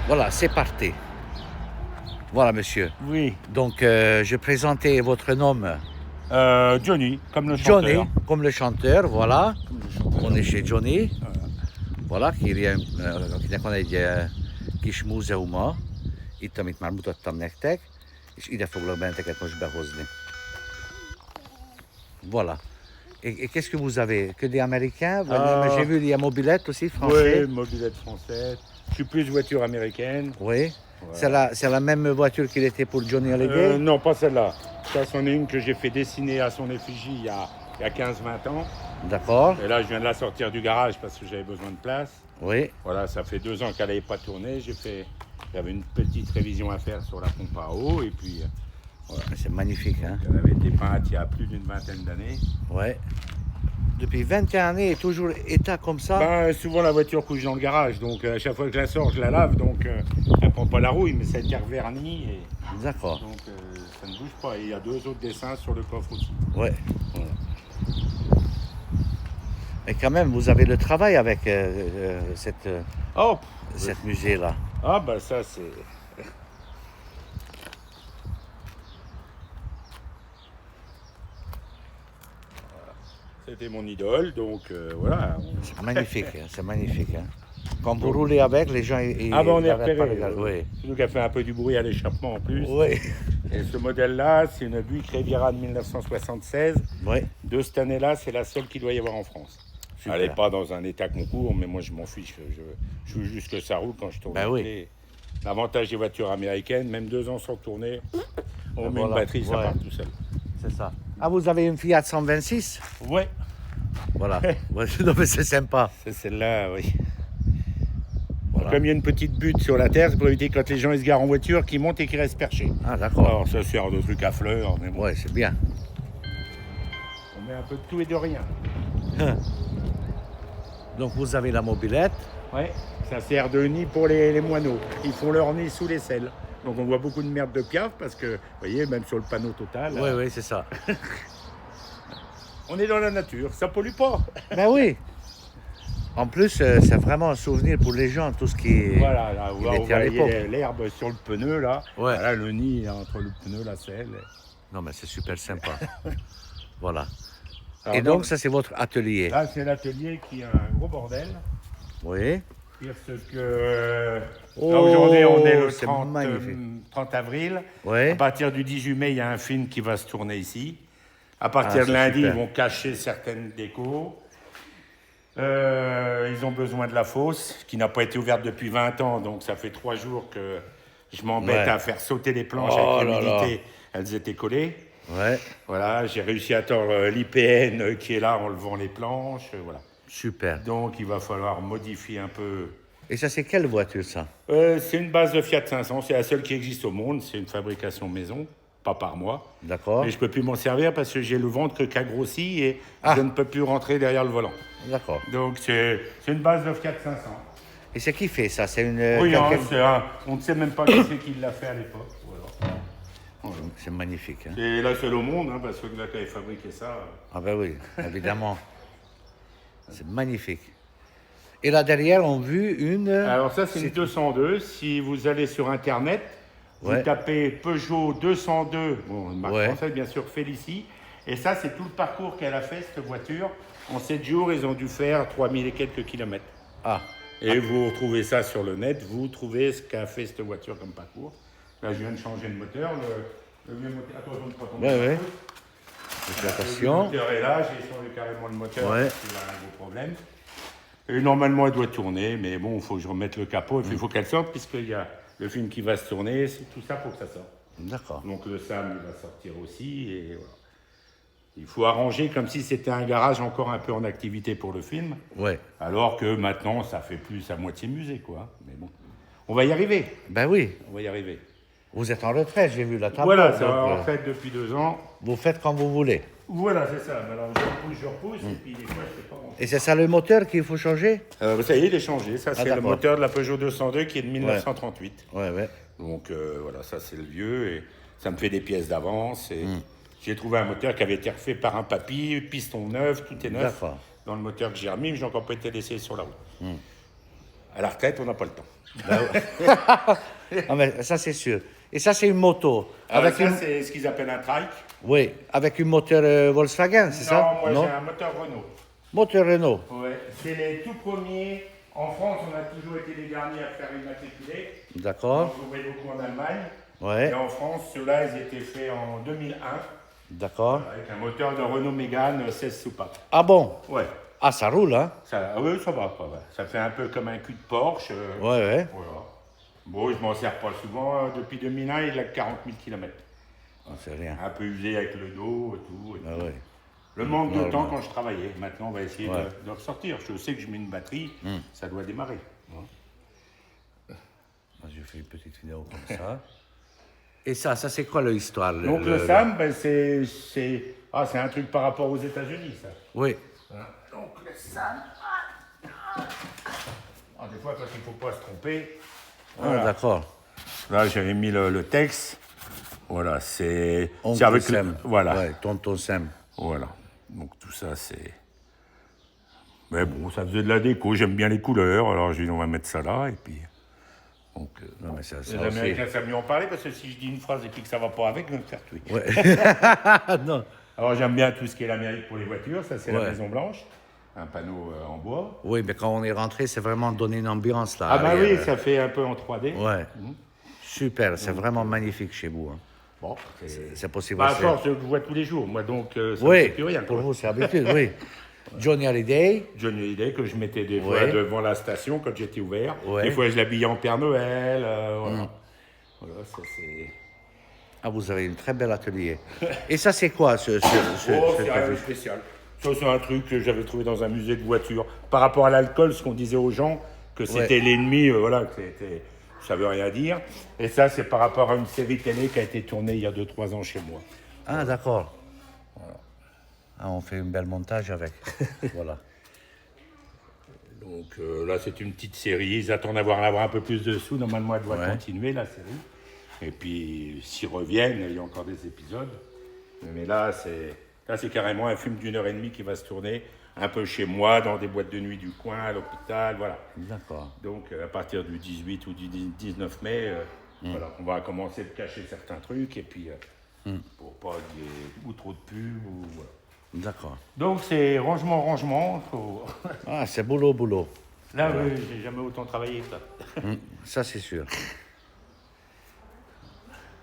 Voilà, c'est parti. Voilà, monsieur. Oui. Donc, je présentais votre nom. Johnny, comme le chanteur. Johnny, comme le chanteur, voilà. Comme le chanteur. On est chez Johnny. Voilà. Voilà, akinek van egy kis múzeuma, itt, amit már mutattam nektek, és ide foglak benneteket most behozni. Voilà. Et qu'est-ce que vous avez? Que des Américains? J'ai vu, il y a mobilette aussi, français. Oui, mobilette française. Je suis plus voiture américaine. Oui. Voilà. C'est la même voiture qu'il était pour Johnny Hallyday? Non, pas celle-là. Ça, c'en est une que j'ai fait dessiner à son effigie il y a 15-20 ans. D'accord. Et là, je viens de la sortir du garage parce que j'avais besoin de place. Oui. Voilà, ça fait 2 ans qu'elle n'avait pas tourné. J'avais une petite révision à faire sur la pompe à eau. Et puis, voilà. C'est magnifique, hein? Elle avait été peinte il y a plus d'une vingtaine d'années. Ouais. Depuis 21 années, toujours état comme ça? Ben, souvent la voiture couche dans le garage, donc à chaque fois que je la sors, je la lave, donc elle prend pas la rouille, mais ça a été reverni. Et... D'accord. Donc ça ne bouge pas. Et il y a 2 autres dessins sur le coffre aussi. Ouais. Voilà. Mais quand même, vous avez le travail avec cette musée-là. Ah ben ça c'est... C'était mon idole, donc voilà. C'est magnifique, hein, c'est magnifique. Hein. Quand vous roulez avec, les gens... Ah ben on est n'arrêtent pas de repéré. regarder. Oui. Surtout qu'elle fait un peu du bruit à l'échappement en plus. Oui. Et ce modèle-là, c'est une Buick Riviera de 1976. Oui. De cette année-là, c'est la seule qu'il doit y avoir en France. Super. Elle n'est pas dans un état concours, mais moi je m'en fiche. Je veux juste que ça roule quand je tourne. Ben oui. L'avantage des voitures américaines, même 2 ans sans tourner, on met voilà. une batterie, ça part tout seul. C'est ça. Ah, vous avez une Fiat 126? Ouais, Voilà. Ouais, non, mais c'est sympa. c'est celle-là, oui. Voilà. Comme il y a une petite butte sur la terre, c'est pour éviter quand les gens ils se garent en voiture, qu'ils montent et qu'ils restent perchés. Ah, d'accord. Alors ça sert de trucs à fleurs, mais bon. Ouais, c'est bien. On met un peu de tout et de rien. Donc, vous avez la mobilette. Ouais, ça sert de nid pour les moineaux. Ils font leur nid sous les selles. Donc on voit beaucoup de merde de piaf parce que, vous voyez, même sur le panneau total, Oui, oui, c'est ça. on est dans la nature, ça pollue pas. Ben oui. En plus, c'est vraiment un souvenir pour les gens, tout ce qui est... Voilà, là, il on était à l'époque. voit l'herbe sur le pneu, là. Ouais. Voilà, le nid entre le pneu, la selle. Non, mais c'est super sympa. Voilà. Alors, Et donc, ça, c'est votre atelier. Là, c'est l'atelier qui a un gros bordel. Oui. Parce que Oh, là, aujourd'hui, on est le c'est 30 avril. Ouais. À partir du 18 mai, il y a un film qui va se tourner ici. À partir de c'est lundi, super. ils vont cacher certaines décos. Ils ont besoin de la fosse, qui n'a pas été ouverte depuis 20 ans. Donc, ça fait 3 jours que je m'embête Ouais. à faire sauter les planches Oh avec là l'humidité. Elles étaient collées. Ouais. Voilà, j'ai réussi à tordre l'IPN qui est là en levant les planches. Voilà. Super. Donc, il va falloir modifier un peu. Et ça, c'est quelle voiture, ça? C'est une base de Fiat 500, c'est la seule qui existe au monde, c'est une fabrication maison, pas par moi. D'accord. Mais je ne peux plus m'en servir parce que j'ai le ventre qui a grossi et Ah. je ne peux plus rentrer derrière le volant. D'accord. Donc c'est une base de Fiat 500. Et c'est qui fait ça? C'est une... Oui, hein, quelqu'un- on ne sait même pas qui c'est qui l'a fait à l'époque. Voilà. C'est magnifique. Hein? C'est la seule au monde, hein, parce que là, quand ils fabriquaient ça... Ah ben oui, évidemment. C'est magnifique. Et là derrière, on vu une... Alors ça, c'est une 202. Si vous allez sur Internet, vous Ouais. tapez Peugeot 202, bon, une marque Ouais. française, bien sûr, Félicie. Et ça, c'est tout le parcours qu'elle a fait, cette voiture. En 7 jours, ils ont dû faire 3000 et quelques kilomètres. Ah, Et vous retrouvez ça sur le net, vous trouvez ce qu'a fait cette voiture comme parcours. Là, je viens de changer le moteur. Le vieux moteur, attention de ne pas tomber. ouais, ouais. Le vieux Attention. moteur est là, j'ai changé carrément le moteur, Ouais. parce qu'il a un gros problème. Et normalement, elle doit tourner, mais bon, il faut que je remette le capot, et puis il faut qu'elle sorte, puisqu'il y a le film qui va se tourner, c'est tout ça pour que ça sorte. D'accord. Donc le SAM, il va sortir aussi, et voilà. Il faut arranger comme si c'était un garage encore un peu en activité pour le film, Ouais. alors que maintenant, ça fait plus à moitié musée, quoi. Mais bon, on va y arriver, Ben oui. on va y arriver. Vous êtes en retraite, j'ai vu la table. Voilà, donc, ça en fait depuis 2 ans. vous faites comme vous voulez. Voilà, c'est ça. Alors je repousse, et puis des fois, je sais pas grand-chose. Et c'est ça le moteur qu'il faut changer? Ça y est, il est changé. Ça, c'est le d'accord. moteur de la Peugeot 202 qui est de 1938. Ouais, ouais. Donc voilà, ça c'est le vieux et ça me fait des pièces d'avance. Et j'ai trouvé un moteur qui avait été refait par un papy, piston neuf, tout est neuf. D'accord. Dans le moteur que j'ai remis, mais j'ai encore pas été laissé sur la route. À la retraite, on n'a pas le temps. Ah, mais ça, c'est sûr. Et ça, c'est une moto. Avec Avec ça, une... c'est ce qu'ils appellent un trike. Oui, avec une moteur Volkswagen, c'est ça? Non, moi j'ai un moteur Renault. Moteur Renault. Ouais. C'est les tout premiers. En France, on a toujours été les derniers à faire immatriculé. D'accord. On trouvait beaucoup en Allemagne. Ouais. Et en France, ceux-là, ils étaient faits en 2001 D'accord. avec un moteur de Renault Mégane 16 soupapes. Ah bon? Ouais. Ah, ça roule, hein? Oui, ça va pas. Ouais. Ça fait un peu comme un cul de Porsche. Ouais, ouais. Voilà. Bon, je m'en sers pas souvent. Depuis 2001, il a 40 000 km. Ah, c'est rien. Un peu usé avec le dos et tout. Ah, ouais. Le manque de Normal. temps quand je travaillais. Maintenant, on va essayer Ouais. de ressortir. Je sais que je mets une batterie, ça doit démarrer. Ah, je fais une petite vidéo comme ça. Et ça c'est quoi l'histoire? Donc le SAM, ben, c'est un truc par rapport aux États-Unis, ça. Oui. Voilà. Donc le SAM. Des fois, parce qu'il ne faut pas se tromper. Ah, d'accord. Là, j'avais mis le texte. Voilà, c'est Oncle avec Sam. voilà. Ouais, tonton Sam. Voilà. Donc tout ça, c'est. Mais bon, ça faisait de la déco. J'aime bien les couleurs. Alors j'ai dit, on va mettre ça là. Et puis. Donc, Non, mais ça les aussi. Américains savent mieux en parler parce que si je dis une phrase et puis que ça va pas avec, ils vont me faire tuer. Ouais. Non. Alors j'aime bien tout ce qui est l'Amérique pour les voitures. Ça, c'est la Ouais. Maison Blanche. Un panneau en bois. Oui, mais quand on est rentré, c'est vraiment donné une ambiance là. Ah bah arrière. oui, ça fait un peu en 3D. Ouais. Super, c'est vraiment magnifique chez vous. Hein. Bon, C'est possible. bah, à aussi. force, je le vois tous les jours. Moi, donc, ça ne fait Oui, plus rien. pour Quoi. vous, c'est habitude, oui. Johnny Hallyday. Johnny Hallyday que je mettais des fois Ouais. devant la station quand j'étais ouvert. Ouais. Des fois, je l'habillais en Père Noël. Voilà. Voilà, ça c'est. Ah, vous avez une très belle atelier. Et ça, c'est quoi ce Oh, c'est rien de spécial. Ça, c'est un truc que j'avais trouvé dans un musée de voitures. Par rapport à l'alcool, ce qu'on disait aux gens, que c'était l'ennemi, voilà, que c'était. Ça veut rien dire. Et ça, c'est par rapport à une série télé qui a été tournée il y a 2-3 ans chez moi. Ah, d'accord. Ah, on fait un bel montage avec. Voilà. Donc là, c'est une petite série. Ils attendent d'avoir un peu plus de sous. Normalement, elle doit continuer, la série. Et puis, s'ils reviennent, il y a encore des épisodes. Mais là, c'est carrément un film d'1h30 qui va se tourner un peu chez moi, dans des boîtes de nuit du coin, à l'hôpital, voilà. D'accord. Donc, à partir du 18 ou du 19 mai, voilà, on va commencer de cacher certains trucs. Et puis, pour pas qu'il y ait ou trop de pubs, ou voilà. D'accord. Donc, c'est rangement. Faut... Ah, c'est boulot. Là, oui, j'ai jamais autant travaillé que ça. Ça, c'est sûr.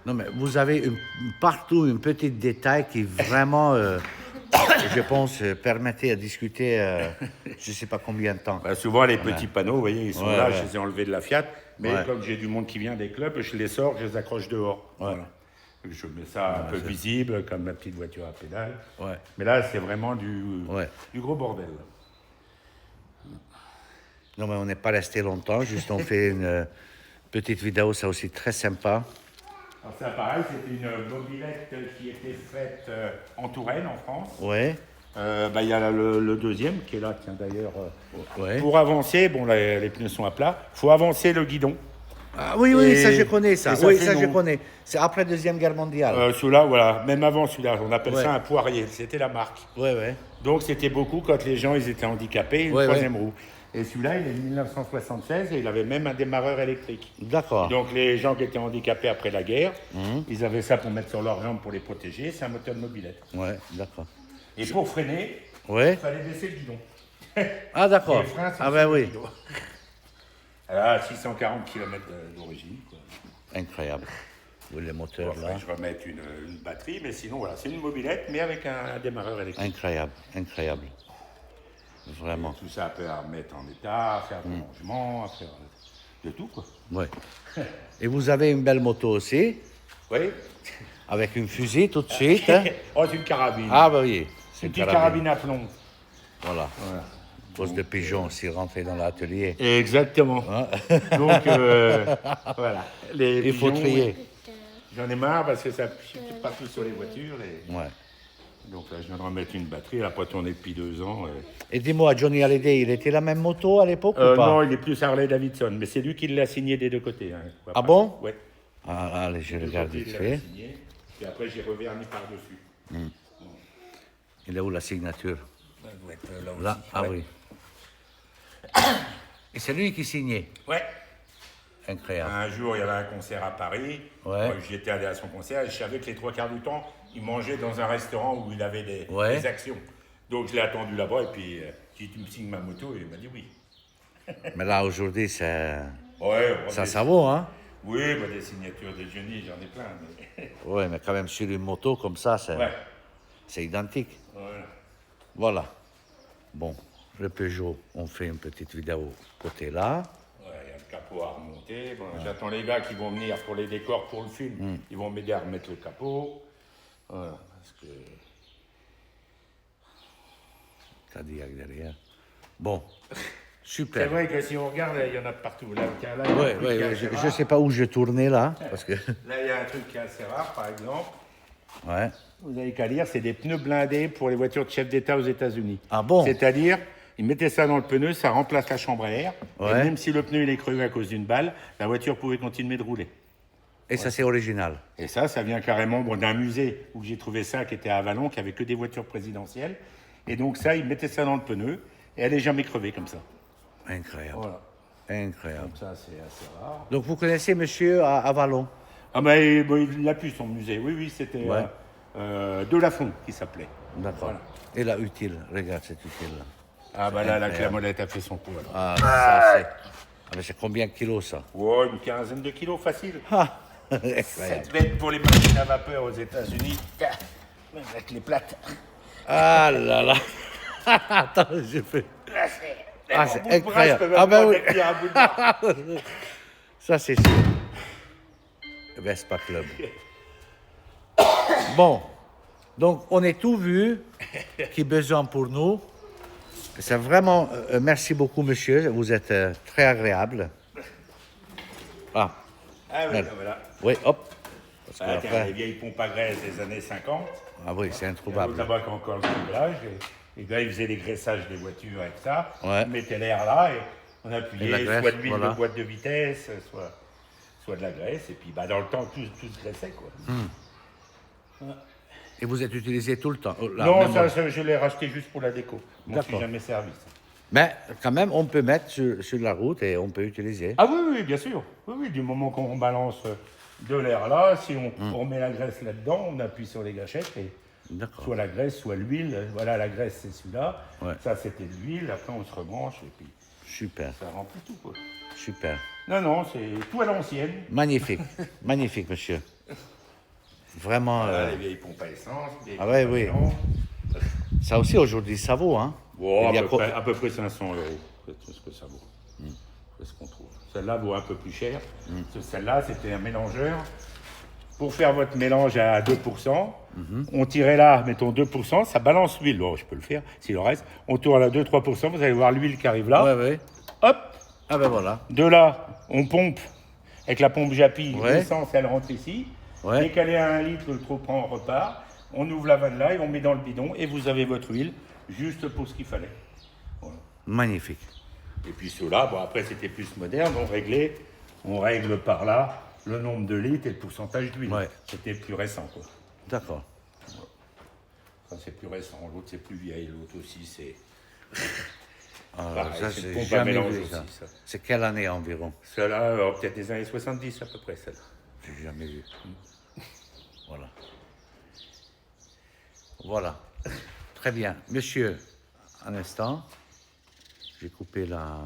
Non, mais vous avez partout un petit détail qui vraiment, je pense, permettait à discuter, je ne sais pas combien de temps. Bah, souvent, les petits panneaux, vous voyez, ils sont là, ouais. je les ai enlevés de la Fiat. Mais comme j'ai du monde qui vient des clubs, je les sors, je les accroche dehors. Voilà. Je mets ça un peu visible, comme ma petite voiture à pédale. Ouais. Mais là, c'est vraiment du gros bordel. Non, mais on n'est pas resté longtemps, juste on fait une petite vidéo, ça aussi très sympa. Alors ça, pareil, c'était une mobilette qui était faite en Touraine, en France. Ouais. Il y a le deuxième qui est là, tiens d'ailleurs. Ouais. Pour avancer, bon, là, les pneus sont à plat, il faut avancer le guidon. Ah oui, Et- ça je connais ça. et ça Oui, fait ça je long. connais. C'est après la Deuxième Guerre mondiale. Celui-là, voilà, même avant celui-là, on appelle Ouais. ça un poirier, c'était la marque. Ouais. Donc c'était beaucoup quand les gens ils étaient handicapés, une Ouais, troisième roue. Et celui-là, il est de 1976 et il avait même un démarreur électrique. D'accord. Donc les gens qui étaient handicapés après la guerre, ils avaient ça pour mettre sur leurs jambes pour les protéger, c'est un moteur de mobilette. Ouais, d'accord. Et pour freiner, Ouais. il fallait baisser le guidon. Ah, d'accord. Les freins, c'est Ah, ben sur le oui. guidon. Elle a 640 km d'origine. Quoi. Incroyable. Oui, les moteurs Faudrait là. que je remette une batterie, mais sinon voilà, c'est une mobilette, mais avec un démarreur électrique. Incroyable. Vraiment. Tout ça peut à remettre en état, à faire du rangement, à faire de tout quoi. Ouais. Et vous avez une belle moto aussi, Oui. avec une fusil tout de suite. Hein. Oh, c'est une carabine. Ah, bah oui. C'est une une petite carabine. carabine à plomb. Voilà. Poste de pigeon aussi rentré dans l'atelier. Exactement. Donc, voilà. Les Il faut pigeons, trier. J'en ai marre parce que ça chute partout sur les voitures. Ouais. Donc là, je viens de remettre une batterie. Elle n'a pas tourné depuis 2 ans. Et dis-moi, Johnny Hallyday, il était la même moto à l'époque ou pas? Non, il est plus Harley Davidson, mais c'est lui qui l'a signé des deux côtés. Hein. Ah bon? Oui. Ah, allez, je regarde vite fait. Signé. Et après, j'ai reverni par-dessus. Il est où la signature? Ça doit être là aussi. Là, ah Ouais. oui. Et c'est lui qui signait. Ouais. Incroyable. Un jour, il y avait un concert à Paris. Ouais. Moi, j'étais allé à son concert et je savais que les 3 quarts du temps, il mangeait dans un restaurant où il avait des actions. Donc, je l'ai attendu là-bas et puis j'ai dit, tu me signes ma moto et il m'a dit oui. Mais là, aujourd'hui, ça Ça vaut, hein? Oui, des signatures de Johnny, j'en ai plein. Mais... Oui, mais quand même, sur une moto comme ça, ouais. c'est identique. Voilà. Voilà. Bon, le Peugeot, on fait une petite vidéo côté là. Ouais, il y a le capot à remonter. Bon, j'attends les gars qui vont venir pour les décors pour le film. Ils vont m'aider à remettre le capot. Voilà, parce que... Cadillac derrière. Bon, C'est super. vrai que si on regarde, il y en a partout. Là, là, Je ne sais pas où je tournais là, parce que... Là, il y a un truc qui est assez rare, par exemple. Ouais. Vous avez qu'à lire, c'est des pneus blindés pour les voitures de chef d'État aux États-Unis. Ah bon? C'est-à-dire, ils mettaient ça dans le pneu, ça remplace la chambre à air. Et Ouais. même si le pneu il est crevé à cause d'une balle, la voiture pouvait continuer de rouler. Et ça, c'est original. Et ça vient carrément d'un musée où j'ai trouvé ça, qui était à Avalon, qui avait que des voitures présidentielles. Et donc ça, ils mettaient ça dans le pneu et elle n'est jamais crevée comme ça. Incroyable. Voilà. Incroyable. Donc ça, c'est assez rare. Donc, vous connaissez monsieur à Avalon? Ah ben, il a pu son musée. Oui, c'était Ouais. De Lafont qui s'appelait. D'accord. Voilà. Et là, utile, regarde cette utile là. Ah bah là, la clamolette a fait son coup. Alors. Ah, ça, c'est... Ah, mais c'est combien de kilos, ça? Oh, une quinzaine de kilos, facile. Ah, Ça incroyable. devait être pour les machines à vapeur aux États-Unis. Avec les plates. Ah là là. Attends, j'ai fait... Ah, c'est incroyable. Ah Ah ben oui. un bout de bras. Ça, c'est sûr. Vespa Club. Bon, donc on est tout vu qui est besoin pour nous. C'est vraiment... merci beaucoup, monsieur. Vous êtes très agréable. Ah, Ah oui, Merde. voilà. oui, hop. Parce que Ah, tiens, après- les vieilles pompes à graisse des années 50. Ah oui, c'est Il y a introuvable. là-bas qui a encore le criblage. Et les gars, ils faisaient les graissages des voitures avec ça. Ouais. Ils mettaient l'air là et on Et appuyait la graisse, soit de l'huile voilà. de boîte de vitesse, soit de la graisse. Et puis bah, dans le temps, tout se graissait. Quoi. Et vous êtes utilisé tout le temps. Là, non, même ça, je l'ai racheté juste pour la déco. Je m'en suis D'accord. jamais servi. Ça. Mais quand même, on peut mettre sur la route et on peut utiliser. Ah oui, bien sûr. Oui, du moment qu'on balance de l'air là, si on met la graisse là-dedans, on appuie sur les gâchettes et D'accord. soit la graisse, soit l'huile. Voilà, la graisse c'est celui-là. Ouais. Ça c'était de l'huile. Après on se rebranche et puis Super, ça remplit tout quoi. super. Non, c'est tout à l'ancienne. Magnifique, magnifique, monsieur. Vraiment, Voilà, les vieilles pompes à essence. vieilles Ah ouais, pompes à oui. essence. ça aussi aujourd'hui, ça vaut, hein? Bon, Il y a à peu près 500 €. C'est ce que ça vaut. C'est ce qu'on trouve. Celle-là vaut un peu plus cher. Parce que celle-là, c'était un mélangeur. Pour faire votre mélange à 2%, on tirait là, mettons 2%, ça balance l'huile. Bon, je peux le faire, s'il en reste. On tourne à 2-3%, vous allez voir l'huile qui arrive là. Ouais. Hop, Ah ben voilà. de là, on pompe avec la pompe Japy. Ouais. L'essence, elle rentre ici. Ouais. Dès qu'elle est à 1 litre, le trop-prend repart. On ouvre la vanne là et on met dans le bidon. Et vous avez votre huile, juste pour ce qu'il fallait. Voilà. Magnifique. Et puis ceux-là, bon après c'était plus moderne, on règle par là le nombre de litres et le pourcentage d'huile. Ouais. C'était plus récent quoi. D'accord. Ça c'est plus récent, l'autre c'est plus vieille, l'autre aussi c'est... Ah, Pareil, ça, c'est une j'ai pompe à jamais mélange vu aussi, ça. ça. C'est quelle année environ? Celle-là, peut-être des années 70 à peu près celle-là. J'ai jamais vu. Voilà. Voilà. Très bien. Monsieur, un instant. J'ai coupé la...